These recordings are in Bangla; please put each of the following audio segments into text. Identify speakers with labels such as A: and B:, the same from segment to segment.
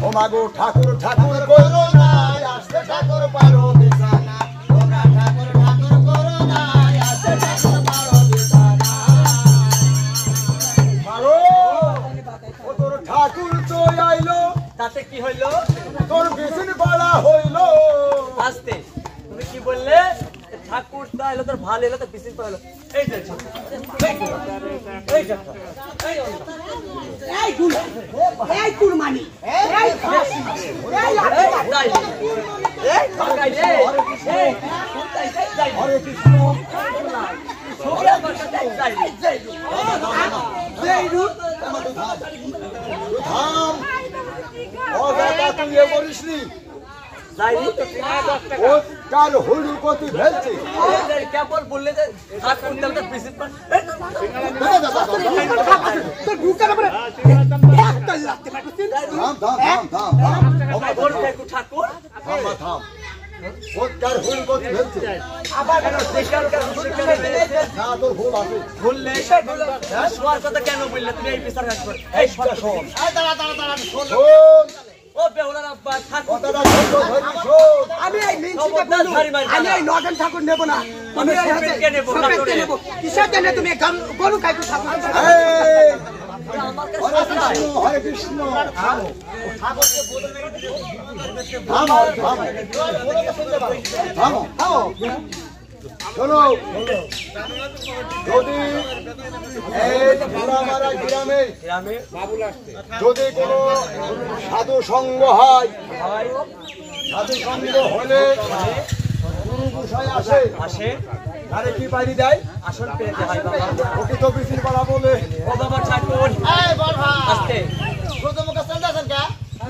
A: ও মাগো ঠাকুর ঠাকুর করো না আসতে ঠাকুর পারো বিছানা তোমরা ঠাকুর ঠাকুর করো না আসতে ঠাকুর পারো বিছানা মাগো ও তোর ঠাকুর চলে আইলো
B: তাতে কি হইলো
A: তোর বিছান পাড়া হইলো
B: আস্তে তুমি কি বললে ঠাকুর তো এলো তোর ভালো এলো তো বিসিস পালো এই যে
C: এই গুল এই কুরবানি এই খাসি এই
B: যাই এই পাকাই রে এই যাই
A: হরে কৃষ্ণ
B: সোয়া কথা যাই
C: এই রূপ
A: থাম ও দাদা তুই এ করিসনি
B: যাই
A: ও কাল হলু কত ফেলছে
B: এই কেবল বললে যে ঠাকুর তেল তো বিসিস পান
C: তোর বুকের উপরে একটা লাগতে পারছিস
A: থাম থাম থাম থাম থাম
B: বল ঠাকুর
A: থাম থাম ও কাল হলু কত ফেলছে
B: আবার কেন শিকার
A: না তোর ভুল আছে
B: বললে সোয়ার কথা কেন বললে তুমি এই বিচার কাজ করো এই শোন এই দাঁড়া শোন
A: শোন
B: ও বেহুলার আব্বা ঠাকুর
A: কথাটা শোন ধরি শোন
C: আমি এই মিনসিকে বলবো আমি এই নগন ঠাকুর নেব না তুমি
B: সপেতকে নেব,
C: সপেতকে নেব কিসের জন্য তুমি গরু খাইছো ঠাকুর
A: এই
B: আমার কাছে
A: হরে কৃষ্ণ থামো থামো থামো থামো শোনো যদি এই ঘোড়ামারা গ্রামে
B: গ্রামে
A: যদি কোনো সাধু সঙ্গ হয়
B: ভাই
A: সাধু সঙ্গ হলে গুরু গোসাই আসে
B: আসে
A: তারে কি বাড়ি দেয়
B: আসন পেয়ে যায় বাবা
A: ওকে তো বিচির পাড়া বলে
B: ও বাবা ঠাকুর আস্তে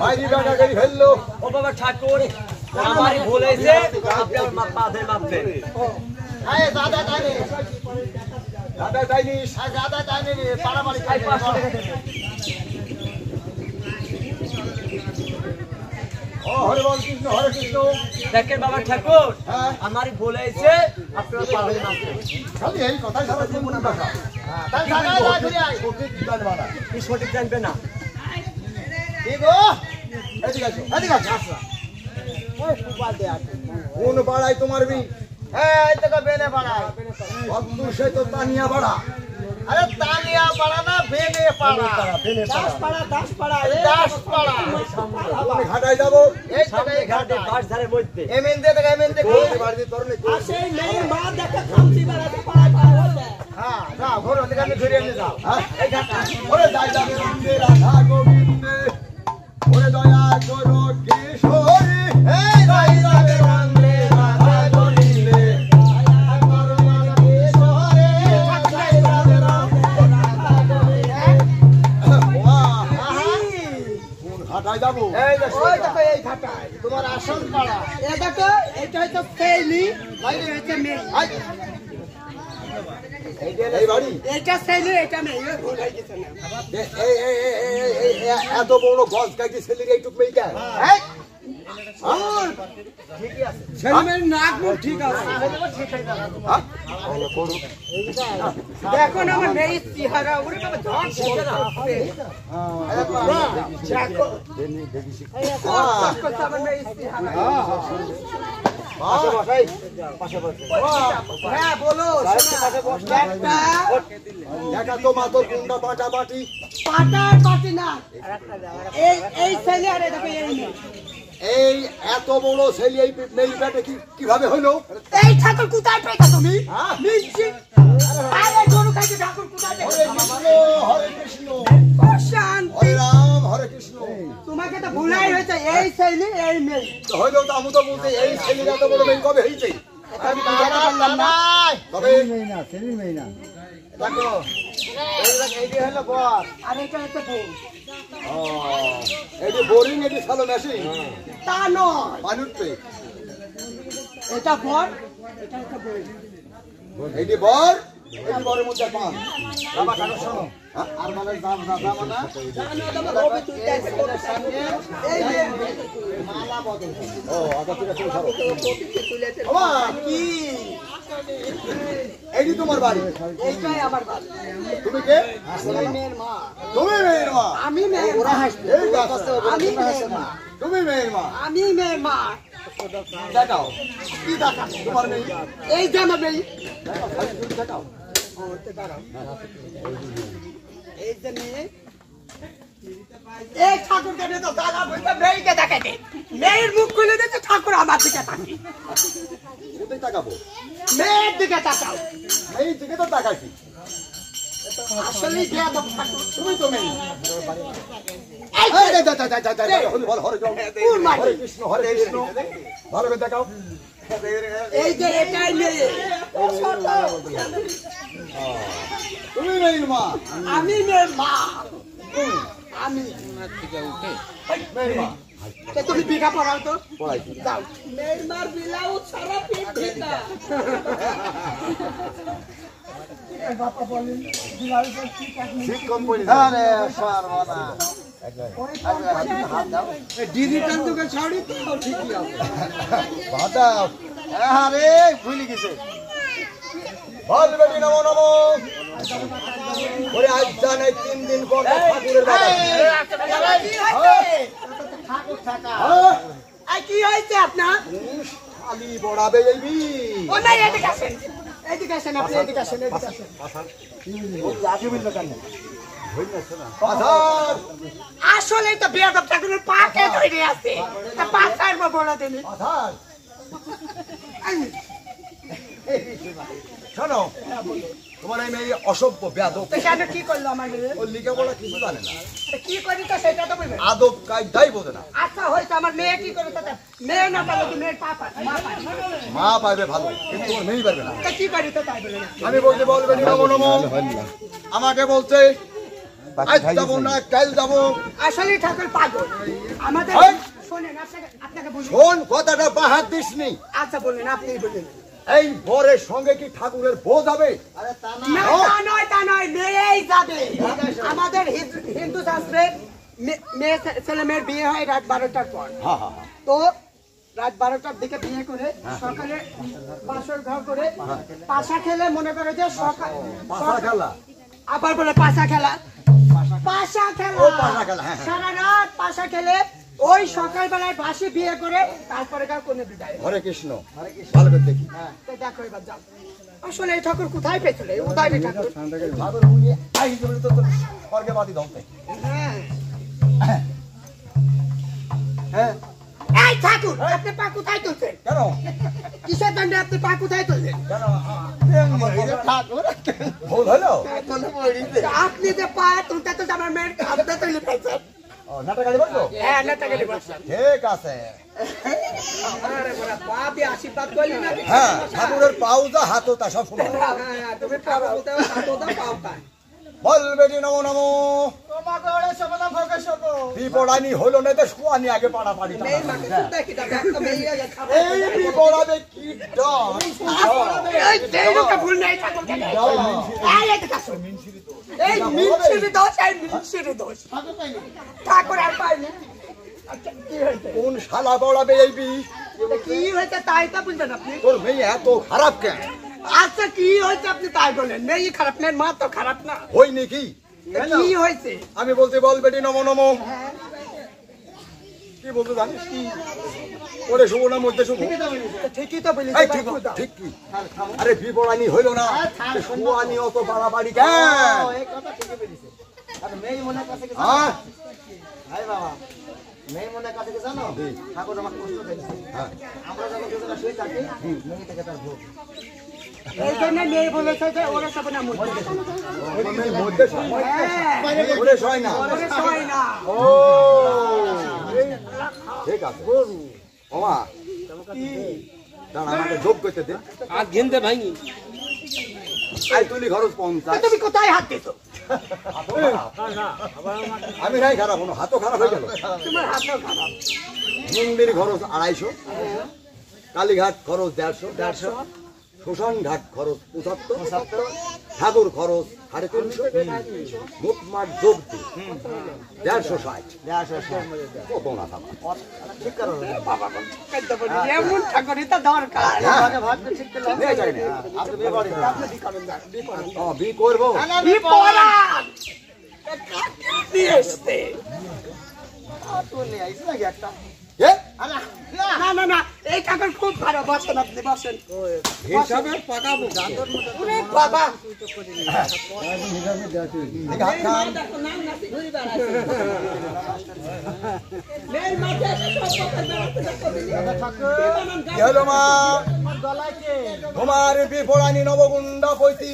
A: বাইরে বেটা গাড়ি ফেললো
B: ও বাবা ঠাকুর আমারই ভুল হয়েছে আপনি আমার পা ধরে মাপ দেন
A: দাদা যাইনি
B: এই 500 টাকা দেন
A: ও হরে বল কৃষ্ণ হরে কৃষ্ণ
B: দেখেন বাবা ঠাকুর
A: হ্যাঁ।
B: আমারই ভুল হয়েছে আপনার পা ধরে মাপ দেন
A: খালি এই কথাই সারা জীবন মনে রাখা সঠিক জানবা না
B: কি সঠিক জানবে না
A: এদিকে আসো এদিকে আসো কোন পাড়ায় তোমার বি অদ্দূর সে তো তানিয়া পাড়া আমি ঘাটায় যাবো
B: সামনে ঘাটে বাস ধারের মধ্যে
A: বাড়িতে তরলে
C: সেই মেয়ের মা দেখে খামচি বেড়াতে পাড়ায়
A: ওরে যাই যাবে রঙ্গে রাধা গোবিন্দে ওরে দয়া করো কিশোরী এই যাই যাবে রঙ্গে রাধা গোবিন্দে দয়া করো কিশোরী যাই যাবে রঙ্গে রাধা গোবিন্দে বাহ কোন ঘাটায় যাবো
C: এই ঘাটায়
A: তোমার আসল পাড়া
C: এ দেখো এটা হচ্ছে সেলি এটা হচ্ছে মেয়ে
A: এই বাড়ি
C: এটা সেলি এটা মেয়ে ভুল হয়ে গেছে না
A: এত বড় গছ কাটি ছেলে এইটুক মেয়েটা
C: ছেলেমেয়ের নাক মুখ ঠিক আছে দেখো না আমার মেয়ের চেহারা ওরে বাবা ঝড় ছেড়ে না আমার মেয়ের চেহারা হ্যাঁ বলো
A: দেখা তো মাতর কুন্ডা পাটা পাটি
C: পাটার পাটি না এই ছেলে আর দেখো এই মেয়ে
A: এই এত বড় ছেলে এই মেয়েটা কিভাবে হলো
C: এই ঠাকুর কোথায় পেয়েছো তুমি
A: হ্যাঁ?
C: নিশ্চি আরে গরু খাইতে ঠাকুর কোথায়
A: হরে
C: পেয়েছো
A: কৃষ্ণ হরে কৃষ্ণ
C: ও শান্তি
A: হরে রাম হরে কৃষ্ণ
C: তোমাকে তো ভুলাই হয়েছে এই ছেলে এই মেয়ে
A: হইলেও তো আমি তো বলতে এই ছেলে এত বড় মেয়ে কবে হয়েছে আমি বুঝাতে পারলাম না তবে দেখো এই হলো বর
C: আর এটা হচ্ছে বউ
A: এটি বোরিং এটি সালো মেশিন
C: তা নয়
A: মানুষে
C: এটা বর এটা হচ্ছে বউ
A: এটি বর এটি বরের মধ্যে পান বাবা কারো শোনো আর মানে দাম না
C: এই মেয়ে
A: ও আচ্ছা ঠিক আছে
C: বাবা কি
A: এইটি তোমার বাড়ি,
C: এইটাই আমার বাড়ি।
A: তুমি কে?
C: আমি মেয়ের মা।
A: তুমি মেয়ের মা।
C: আমি মেয়ের মা।
A: এই গাছ।
C: আমি মেয়ের মা।
A: তুমি মেয়ের মা।
C: আমি মেয়ের মা।
A: দেখাও কি দেখাও তোমার মেয়ে?
C: এই যে আমার মেয়ে।
A: দেখাও।
C: এই যে মেয়ে। এই ঠাকুরকে নিয়ে তো দাদা বলতে মেয়েকে দেখাতে। মেয়ের মুখ খুলে দিতে ঠাকুর আমার দিকে তাকিয়ে।
A: কোথায় তাকাবো?
C: মেয়ের দিকে তাকাও।
A: মেয়ের দিকে তো তাকাইছি।
C: আসলে বেয়াদব ঠাকুর।
A: তুমি তো মেয়ে।
C: এই
A: এই দে দে দে দে দে হরে হরে হরে কৃষ্ণ হরে কৃষ্ণ। ভালো করে দেখাও।
C: এই যে এটাই মেয়ে।
A: তুমি মেয়ের মা।
C: আমি মেয়ের মা।
A: তুমি
C: আমি
A: মেয়ের মা।
C: তা তুমি পিঠা পড়াও তো।
A: পড়াইছি।
C: যাও। মেয়ের মার বিলাও সারা পেট পিঠা।
A: ঠিক কম পড়ি। আরে সর্বনা।
C: ডিজিটাল যুগে শাড়ি তো ঠিকই আছে।
A: ভাতা আরে ভুলে গেছে। বল বেটি নমো নমো। ওরে আজ জানে 3 দিন পর ঠাকুরের বাবা।
C: কি হয়েছে? ঠাকুর থাকা। এই কি হয়েছে আপনার?
A: শালি বড়াবে যাইবি।
C: ও নাই এদিকে আসেন। এদিকে আসেন আপনি এদিকে আসেন এদিকে আসেন।
A: আগে বলল কেন? হইছে না। আধার
C: আসলে তো বেয়াদব ঠাকুরের পাকে ধরে আছে। তা পাকার বড় দেনি।
A: আধার শোনো তোমার এই মেয়ে অসভ্য বেয়াদব।
C: তো কেন কি করলো আমার মেয়ে?
A: ও লেখাপড়া কিছু জানে না।
C: তো কি করি তো সেটা তো বলবেন।
A: আদব কায়দাই বোঝে না।
C: আচ্ছা হয়তো আমার মেয়ে কি করে তো মেয়ে না পারলে কি মেয়ের পাপা মা পায়।
A: মা পাইবে ভালো কিন্তু তোমার মেয়ে পারবে না।
C: তো কি করি তো তাই বলে না।
A: আমি বলতে বলবে নমো নমো। আমাকে বলছে আজ যাবো না কাল যাবো।
C: আসলে ঠাকুর পাগল। আমাদের
A: এই!
C: শোনেন আপনাকে বলি।
A: শোন কথাটা বাহাত দিসনি।
C: আচ্ছা বললেন আপনি বললেন।
A: এই বরের সঙ্গে কি ঠাকুরের বউ যাবে?
C: না তা নয় মেয়েই যাবে। আমাদের হিন্দু শাস্ত্রে মেয়ে ছেলে মেয়ের বিয়ে হয় রাত 12টার পর।
A: হ্যাঁ হ্যাঁ হ্যাঁ।
C: তো রাত 12টার দিকে বিয়ে করে সকালে বাসর ঘর করে পাশা খেলে মনে করে যে সকাল
A: পাশা খেলা।
C: আবার বলে পাশা খেলা। পাশা খেলা।
A: ও পাশা খেলা, হ্যাঁ, হ্যাঁ।
C: সারা রাত পাশা খেলে ওই সকালবেলায় বাসে বিয়ে করে তারপরে কার কোনে বিদায়।
A: হরে কৃষ্ণ ভালো করে দেখি।
C: তো দেখো এবার যাও। আসলে এই ঠাকুর কোথায় পেয়েছিল? এই উদয় ঠাকুর।
A: ভাদর মুনিয়ে আই যাবে তো স্বর্গে বাতি দমতে।
C: হ্যাঁ।
A: হ্যাঁ
C: এই ঠাকুর আপনি পা কোথায় তুলছেন?
A: কেন
C: কিসের দণ্ডে আপনি পা কোথায় তুলছেন?
A: কেন ঠাকুর ভুল হলো।
C: আপনি যে পা তুলতে তুলতে আমার মেয়ের কাঁধে তুলে ফেলছেন।
A: ও নাটক গালি বলছো?
C: হ্যাঁ নেতা গেলে বসছেন।
A: ঠিক আছে।
C: আরে বড়া পা দিয়ে আশীর্বাদ করলি না?
A: হ্যাঁ ঠাকুরের পাও যা হাতও তা সব সমান।
C: হ্যাঁ তুমি পা বলতে হাতও দাও পাও তাই।
A: বল বেটি নমো নমো। বিপদানি হলো না তো শুয়ানি আগে পাড়া পাড়ি।
C: মেয়ের মাকে শুনতে কি দাও? একটা মেয়ে খাবে।
A: এই বিপদাবে কি ডান।
C: এই দেহটা ভুল নাই ঠাকুর কেন? এই এদিকে আসো। এই মিনসির দোষ এই মিনসির দোষ। ঠাকুর আর পাইনি। আচ্ছা কি হয়েছে?
A: কোন শালা বড়াবে এই বি?
C: কি হয়েছে তাই তো বুঝবেন আপনি।
A: তোর মেয়ে এত খারাপ কেন?
C: আচ্ছা কি হয়েছে আপনি তাই বলেন। মেয়ে খারাপ মেয়ের মা তো খারাপ না।
A: হই নাকি?
C: কি হয়েছে?
A: আমি বলতে বল বেটি নমো নমো। কি বলতে জানিস কি? ওরে শুভ না মধ্যে শুভ।
C: ঠিকই তো বলি।
A: এই ঠিক ঠিক কি? আরে বিপদানি হইল না। শুয়ানি অত বাড়াবাড়ি কেন?
C: এই কথা ঠিকই বলিছে। আর মেয়ে মনে কাছে কি
A: হ্যাঁ
C: ভাই বাবা মেয়ে মনে কাছে কি জানো? ঠাকুর আমাকে কষ্ট দিয়েছে।
A: হ্যাঁ
C: আমরা যখন দুজনে শুয়ে থাকি মেয়ে থেকে তার ভোগ। এই জন্য মেয়ে বলেছে যে ওরা সব না মরতে দেবে।
A: ওর মেয়ে মধ্যে শোয়। ওরে শোয় না।
C: ওরে সয় না।
A: ও ঠিক আছে। ওমা দাঁড়া আমাকে যোগ করতে দে।
B: আর ঘেনতে ভাঙি।
A: আই তুলি খরচ
C: তো
A: 50।
C: তুমি কোথায় হাত দিছো?
A: আমি নাই খারাপ হনো হাতও খারাপ হয়ে গেল।
C: তোমার হাতও খারাপ।
A: মন্দির খরচ 250, কালীঘাট খরচ 150, শ্মশান ঘাট খরচ 75, ঠাকুর খরচ 350, মুখমার যোগ 150, কত না থাকা ঠিক করো
C: বাবা এমন ঠাকুরই তো দরকার
A: নিয়ে যাই না আপনি বিয়ে করেন বি করবো
C: বিপরান দিয়ে আসতে না না না এই ঠাকুর খুব ভালো বসেন আপনি বসেন
A: হিসাবে পাকাবো
C: ওরে বাবা মেয়ের মাঠে
A: হলো মা তোমার বিপরানি নবগুন্ডা পৈতি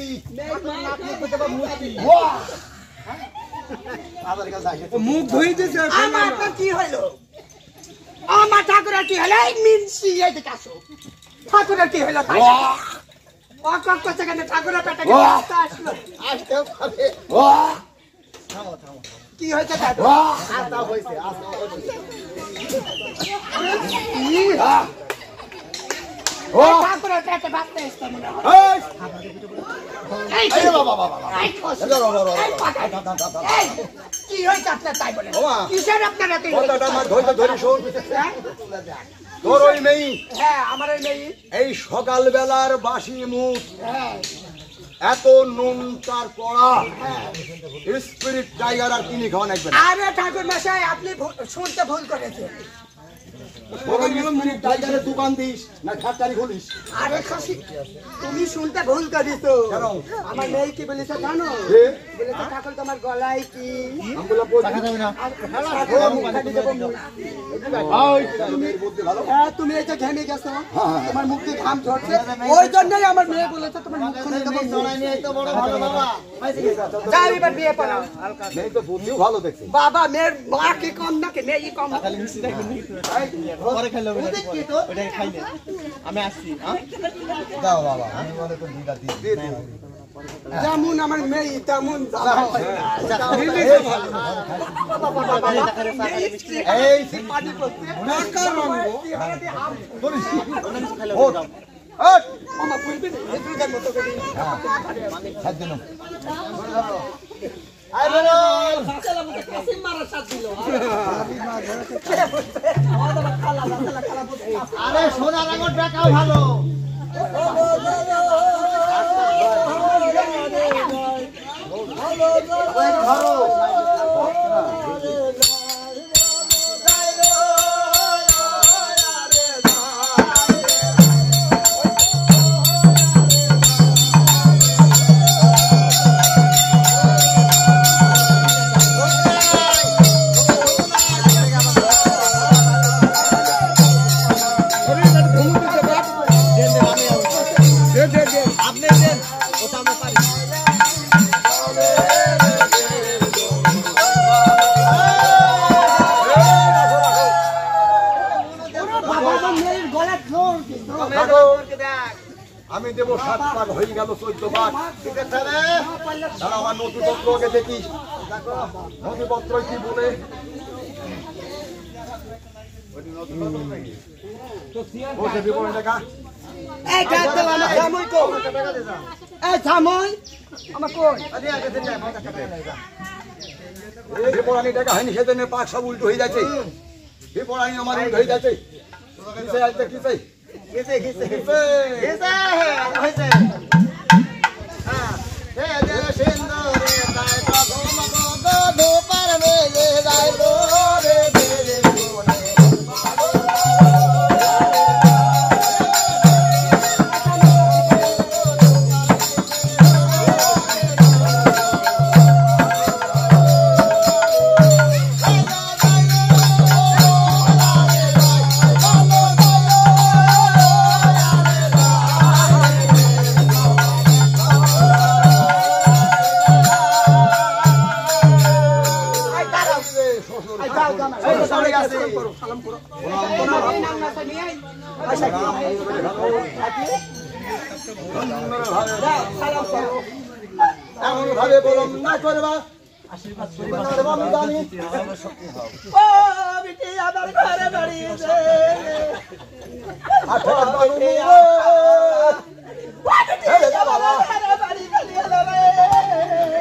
A: মুখ ধুইতেছে
C: আমার তো কি হলো আমার ঠাকুরের কি হলো এই মিনসি এই দিকে আসো ঠাকুরের কি হলো তাই অকক করছে কেন ঠাকুরের পেটে আসলো
A: আসতেও পারে
C: কি হয়েছে ঠাকুর
A: আস্তা হয়েছে
C: ঠাকুরের পেটে বাঁচতে এসছে মনে হয় কি হয়েছে আপনার তাই বলে কিসের আপনার
A: তোর ওই মেয়ে
C: হ্যাঁ আমার ওই মেয়ে
A: এই সকাল বেলার বাসি মুখ এত নুন তার পড়া স্পিরিট টাইগার আর কিনে খাওয়া নাকবেন
C: আরে ঠাকুর মশাই আপনি শুনতে ভুল করেছেন
A: টাইগারের দোকান দিস না ফ্যাক্টরি খুলিস
C: আরে খাসি তুমি শুনতে ভুল করেছো আমার মেয়ে কি বলেছে জানো বলেছে ঠাকুর তোমার গলায় কি হ্যাঁ তুমি এই যে ঘেমে গেছো তোমার মুখ দিয়ে ঘাম ঝরছে ওই জন্যই আমার মেয়ে বলেছে তোমার মুখ যাই এবার বিয়ে করাও
A: মেয়ে তো বুদ্ধিও ভালো দেখছি
C: বাবা মেয়ের মা কি কম নাকি মেয়ে কম
B: আমি আসছি
A: দাও বাবা আমি বলে তো দুইটা দিয়ে
C: যেমন আমার মেয়ে তেমন
A: এই আরে সোনার আগর টাকাও ভালো আমি দেবো 7 পাক হয়ে গেল 14 পাক ঠিক আছে রে দাঁড়া আমার নথিপত্র আগে দেখি নথিপত্র কি বলে বসে দিব টাকা
C: এই গাছ দাও আমার জামুই কো এই জামুই আমার কই
A: এই বিপরানি টাকা হয়নি সেদিনে পাক সব উল্টো হয়ে যাচ্ছে বিপরানি আমার উল্টো হয়ে যাচ্ছে কিসে আসছে কিসে কিসে কিসে কিসে হইছে হ্যাঁ হে দে সিন্দুরে তাই তো ঘুমগো গো ধোপার মেলে যাইবো রে বেলে কোনে এমন ভাবে বলম না করবা আশীর্বাদ করবা আমি জানি
C: ও বিটি আমার ঘরে বাড়িয়েছে
A: আঠার বাবু
C: ও বিটি আমার ঘরে বাড়ি বাড়ি
A: Thank you.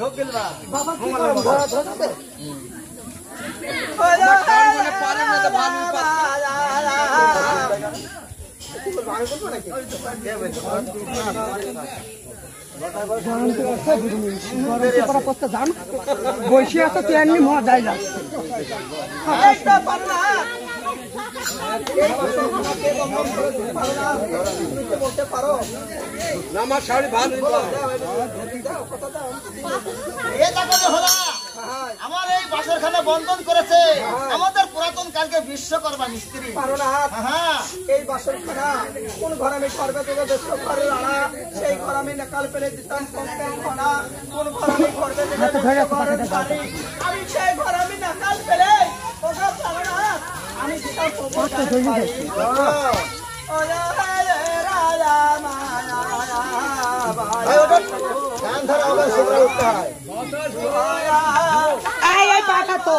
B: ঢোক গেলবা
C: বাবা কি করব ধরা ধরতে বসে আছে তেমনি মজাই যাচ্ছে
A: আমার শাড়ি ভালো
D: আমার এই বাসরখানা বন্ধন করেছে আমাদের পুরাতন কালকে বিশ্বকর্মা মিস্ত্রি। হ্যাঁ
C: এই বাসরখানা কোন ঘর আমি করবে তোকে দেশ করে রানা সেই ঘর আমি নকাল পেলে দিতাম কমপ্লেন খানা কোন ঘর আমি করবে আমি সেই ঘর আমি নকাল পেলে ওটা পারনা আমি দিতাম কষ্ট হয়ে যাচ্ছে এই পাকা তো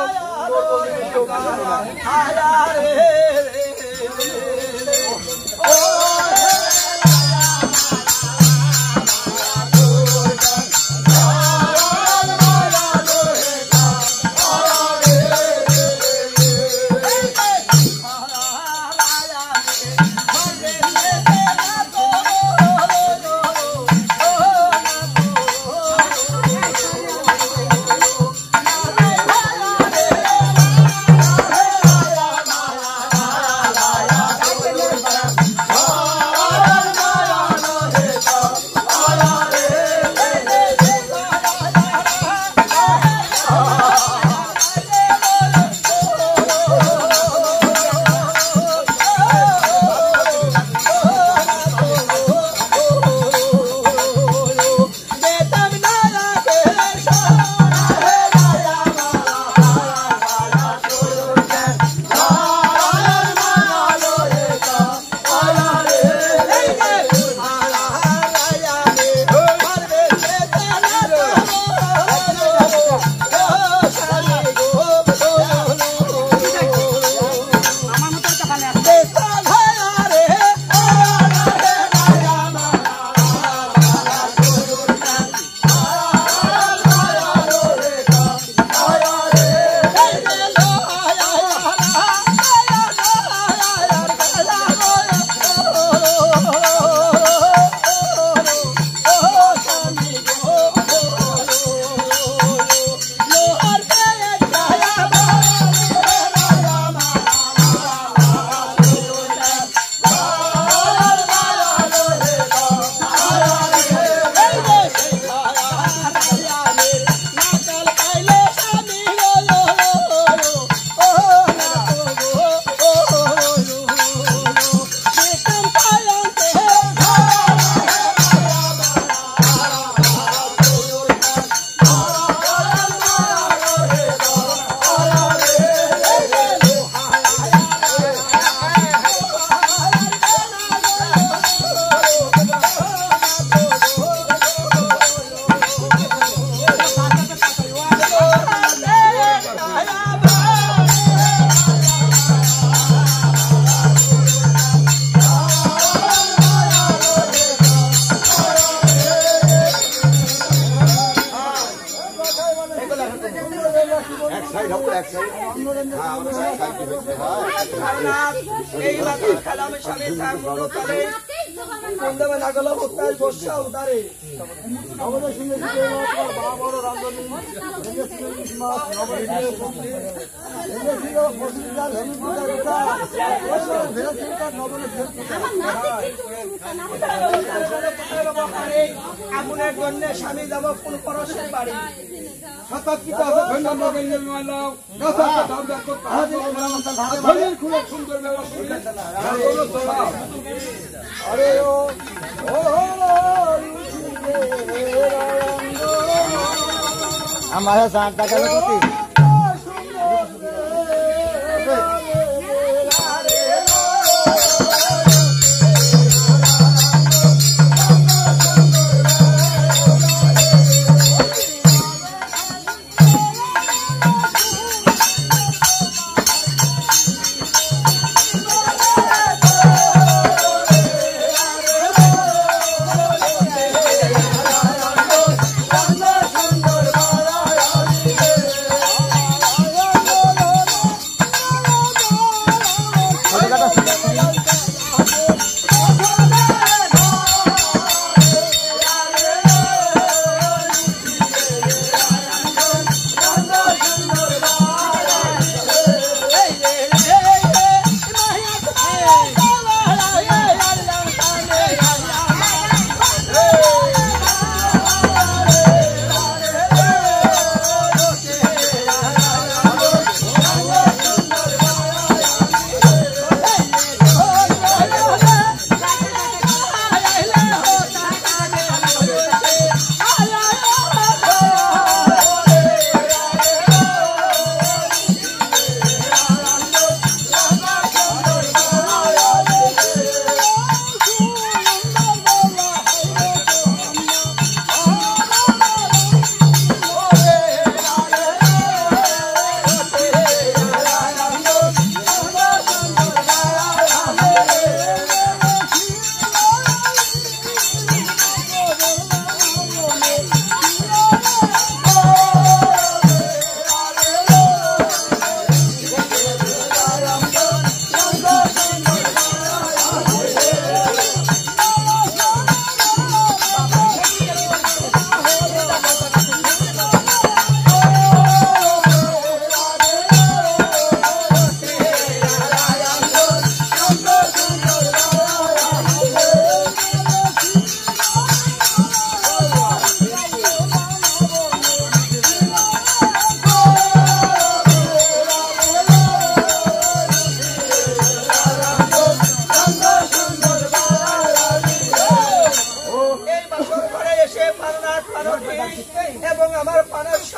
C: এই বাতাস খেলা আমি স্বামী থাকবো তবে সন্ধ্যাবেলা না গেল উত্তাল বর্ষা উদারে আমাদের সঙ্গে বাবা বড় রান্ধনী আগুনের জন্য স্বামী যাব কোন পরশের বাড়ি
D: আমার সাত টাকা সুন্দর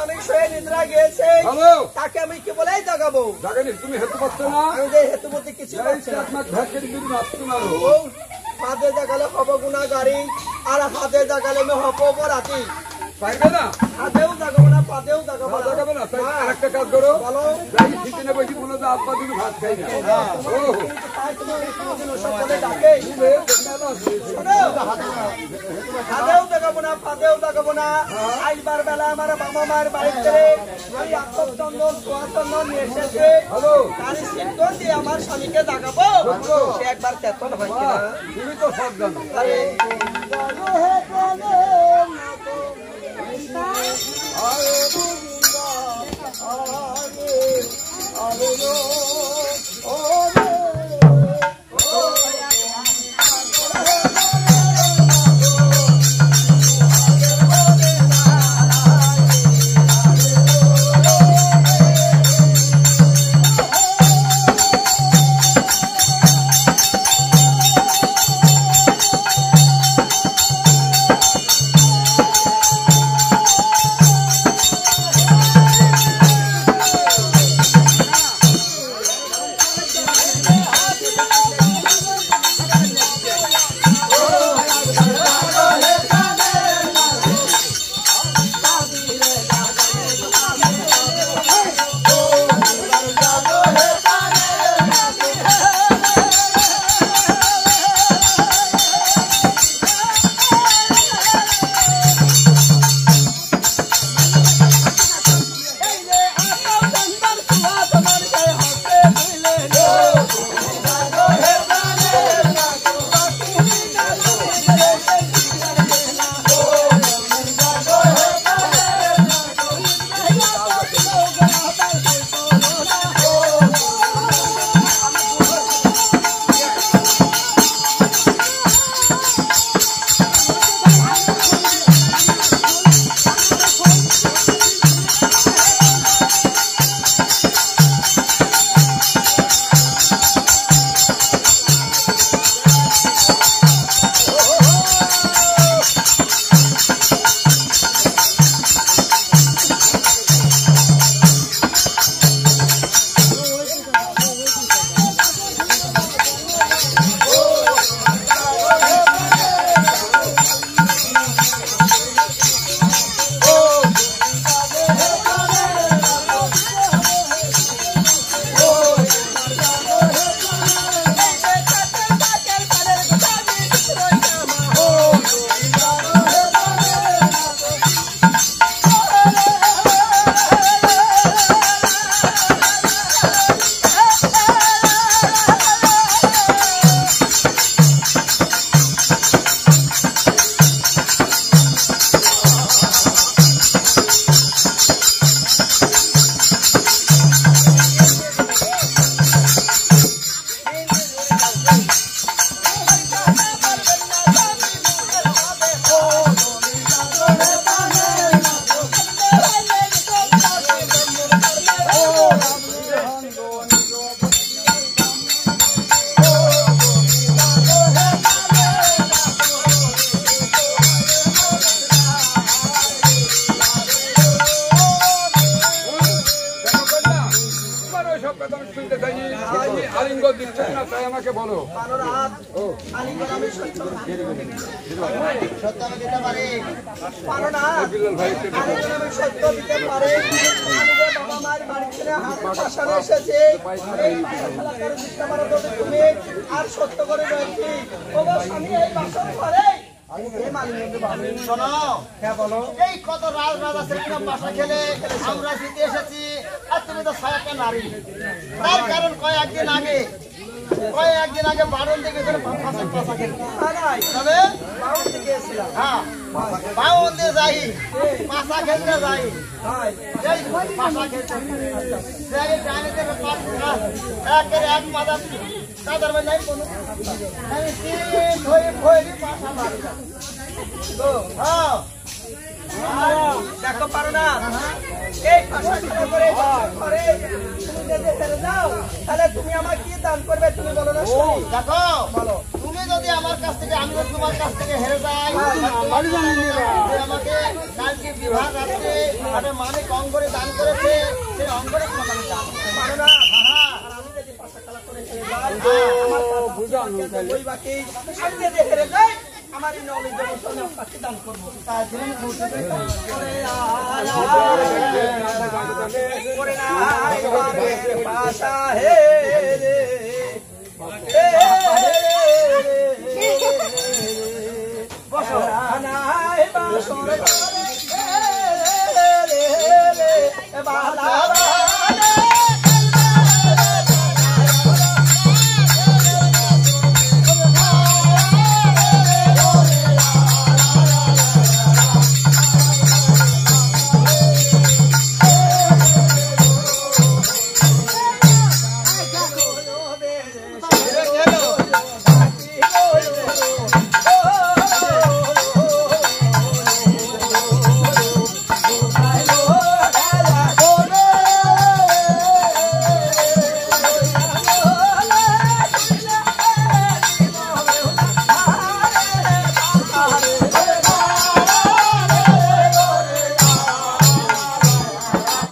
C: স্বামী শুয়ে নিদ্রা গিয়েছে
A: হ্যালো
C: তাকে আমি কি বলেই জাগাবো?
A: জাগানি তুমি হেতু পাচ্ছ না
C: আমি যে হেতু মধ্যে কিছু পাচ্ছি না।
A: আপনার ভ্যাকেট দিবি নাচতে মারো
C: ও, হাতে জাগালে হব গুণাগারি আর হাতে জাগালে আমি হব অপরাধী।
A: পাইবে না
C: হাতেও জাগাবো না পাতেও জাগাবো না।
A: জাগাবে না তাই আরেকটা কাজ করো
C: বলো।
A: যাই কিচেনে বসে বলো যে আব্বা তুমি ভাত খাই না ও
C: তাই তুমি কোনোদিন ওসব বলে ডাকে? শোনো, হাতেও জাগাবো না পাতেও জাগাবো না। আইবার বেলা আমার বাবা মায়ের বাড়িতে আমি আত্মচন্দন সোয়াচন্দন নিয়ে এসেছে।
A: হ্যালো
C: তার সিদ্ধন দিয়ে আমার স্বামীকে জাগাবো, সে একবার চেতন হয় কিনা?
A: তুমি তো সব জানো
C: আরে
A: আলিঙ্গ দিচ্ছে না তাই আমাকে বলো
C: পানোরাত আলিঙ্গন আমি সত্য
D: সত্য আমি দিতে পারি।
C: পানোরাত আলিঙ্গন আমি সত্য দিতে পারি। আমি যে বাবা মায়ের বাড়ি থেকে হাত পাশানো এসেছে এই পাশা খেলা করে দিতে পারো তবে তুমি আর সত্য করে রয়েছি ওগো স্বামী এই বাসন করে
D: শোনো,
C: হ্যাঁ বলো।
D: এই কত রাজা শ্রীরাম বাসা খেলে আমরা জিতে এসেছি, আর তুমি তো ছায়াটা নারী। তার কারণ কয়েকদিন আগে বারণ দিকে পাশা খেলে তবে হ্যাঁ বাউন দিয়ে যাই পাশা খেলতে যাই এই পাশা খেলতে এক মাদার তাদের নাই কোনো পাশা মারি
C: দেখো পারো না এই পাশা খেলা করে ঘরে তুমি যদি হেরে যাও তাহলে তুমি আমাকে কি দান করবে তুমি বলো না শুনি।
D: দেখো বলো তুমি যদি আমার কাছ থেকে আমি যদি তোমার কাছ থেকে হেরে যাই আমাকে কালকে বিবাহ রাত্রে একটা মালিক অঙ্গরে দান করেছে সেই অঙ্গরে তোমাকে আমি দান
C: মানো না আর আমি যদি পাশা খেলা করে হেরে যাই আমার কথা ওই বাকি আমি যদি হেরে যাই আমার এই নলেজ দেবো আমি আপনাকে দান করবো পাশা হে রে বসো